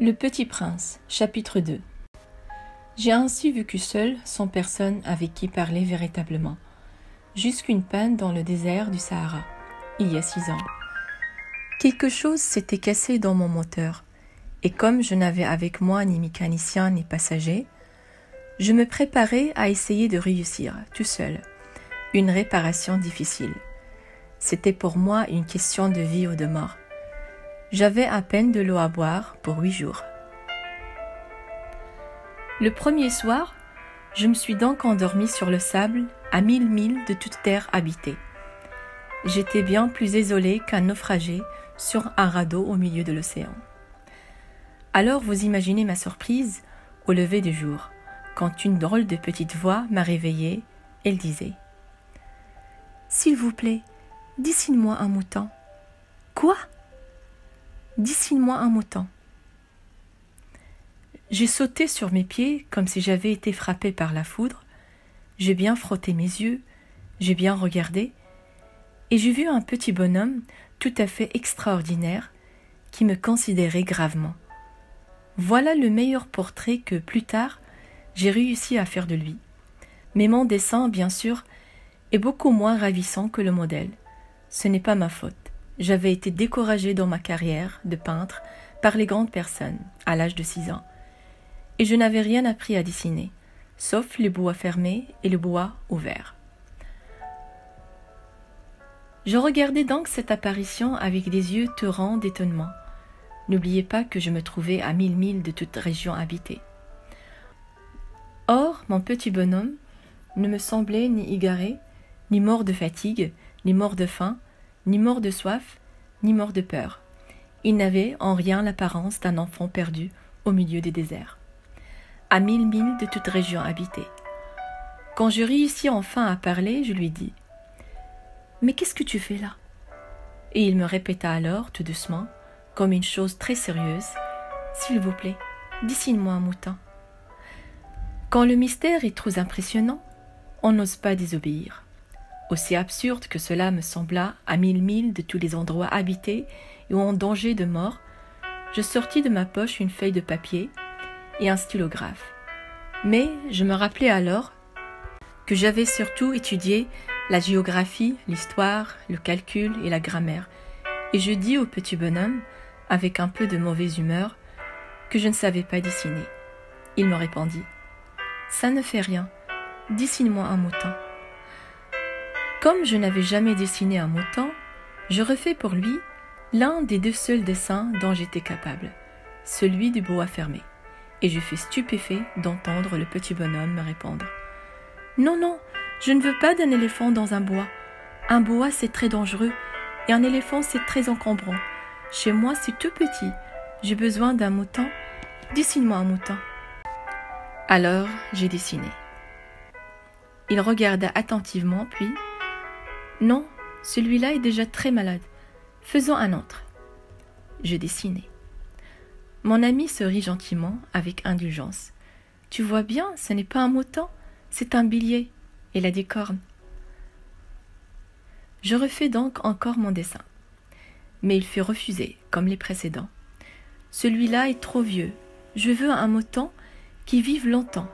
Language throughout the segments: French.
Le Petit Prince, chapitre 2. J'ai ainsi vécu seul, sans personne avec qui parler véritablement, jusqu'une panne dans le désert du Sahara, il y a 6 ans. Quelque chose s'était cassé dans mon moteur, et comme je n'avais avec moi ni mécanicien ni passager, je me préparais à essayer de réussir, tout seul, une réparation difficile. C'était pour moi une question de vie ou de mort. J'avais à peine de l'eau à boire pour 8 jours. Le premier soir, je me suis donc endormie sur le sable à 1000 milles de toute terre habitée. J'étais bien plus isolée qu'un naufragé sur un radeau au milieu de l'océan. Alors vous imaginez ma surprise au lever du jour, quand une drôle de petite voix m'a réveillée. Elle disait « S'il vous plaît, dessine-moi un mouton. »« Quoi ?» ?»« Dessine-moi un mouton. » J'ai sauté sur mes pieds comme si j'avais été frappée par la foudre. J'ai bien frotté mes yeux, j'ai bien regardé, et j'ai vu un petit bonhomme tout à fait extraordinaire qui me considérait gravement. Voilà le meilleur portrait que, plus tard, j'ai réussi à faire de lui. Mais mon dessin, bien sûr, est beaucoup moins ravissant que le modèle. Ce n'est pas ma faute. J'avais été découragée dans ma carrière de peintre par les grandes personnes à l'âge de 6 ans. Et je n'avais rien appris à dessiner, sauf le bois fermé et le bois ouvert. Je regardais donc cette apparition avec des yeux torrents d'étonnement. N'oubliez pas que je me trouvais à 1000 milles de toute région habitée. Or, mon petit bonhomme ne me semblait ni égaré, ni mort de fatigue, ni mort de faim, ni mort de soif, ni mort de peur. Il n'avait en rien l'apparence d'un enfant perdu au milieu des déserts, à 1000 milles de toute région habitée. Quand je réussis enfin à parler, je lui dis « Mais qu'est-ce que tu fais là ?» Et il me répéta alors, tout doucement, comme une chose très sérieuse « S'il vous plaît, dessine-moi un mouton. » Quand le mystère est trop impressionnant, on n'ose pas désobéir. Aussi absurde que cela me sembla, à 1000 milles de tous les endroits habités et en danger de mort, je sortis de ma poche une feuille de papier et un stylographe. Mais je me rappelai alors que j'avais surtout étudié la géographie, l'histoire, le calcul et la grammaire, et je dis au petit bonhomme, avec un peu de mauvaise humeur, que je ne savais pas dessiner. Il me répondit « Ça ne fait rien, dessine-moi un mouton. » Comme je n'avais jamais dessiné un mouton, je refais pour lui l'un des 2 seuls dessins dont j'étais capable, celui du bois fermé, et je fus stupéfait d'entendre le petit bonhomme me répondre « Non, non, je ne veux pas d'un éléphant dans un bois. Un bois, c'est très dangereux, et un éléphant, c'est très encombrant. Chez moi, c'est tout petit. J'ai besoin d'un mouton. Dessine-moi un mouton. » Alors, j'ai dessiné. Il regarda attentivement, puis « Non, celui-là est déjà très malade. Faisons un autre. » Je dessinai. Mon ami se rit gentiment, avec indulgence. « Tu vois bien, ce n'est pas un mouton, c'est un bélier. Il a des cornes. » Je refais donc encore mon dessin. Mais il fut refusé, comme les précédents. « Celui-là est trop vieux. Je veux un mouton qui vive longtemps. »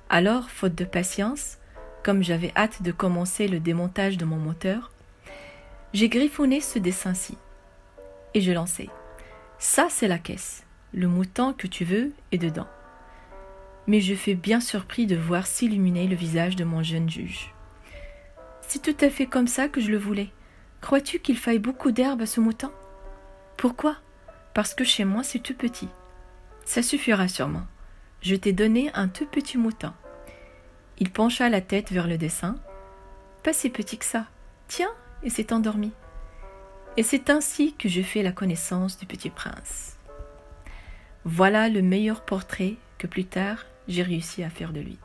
Alors, faute de patience, comme j'avais hâte de commencer le démontage de mon moteur, j'ai griffonné ce dessin-ci. Et je lançai. « Ça, c'est la caisse. Le mouton que tu veux est dedans. » Mais je fus bien surpris de voir s'illuminer le visage de mon jeune juge. « C'est tout à fait comme ça que je le voulais. Crois-tu qu'il faille beaucoup d'herbe à ce mouton ? » ?»« Pourquoi ? Parce que chez moi, c'est tout petit. »« Ça suffira sûrement. Je t'ai donné un tout petit mouton. » Il pencha la tête vers le dessin. « Pas si petit que ça. Tiens !» et s'est endormi. Et c'est ainsi que je fais la connaissance du petit prince. Voilà le meilleur portrait que plus tard j'ai réussi à faire de lui.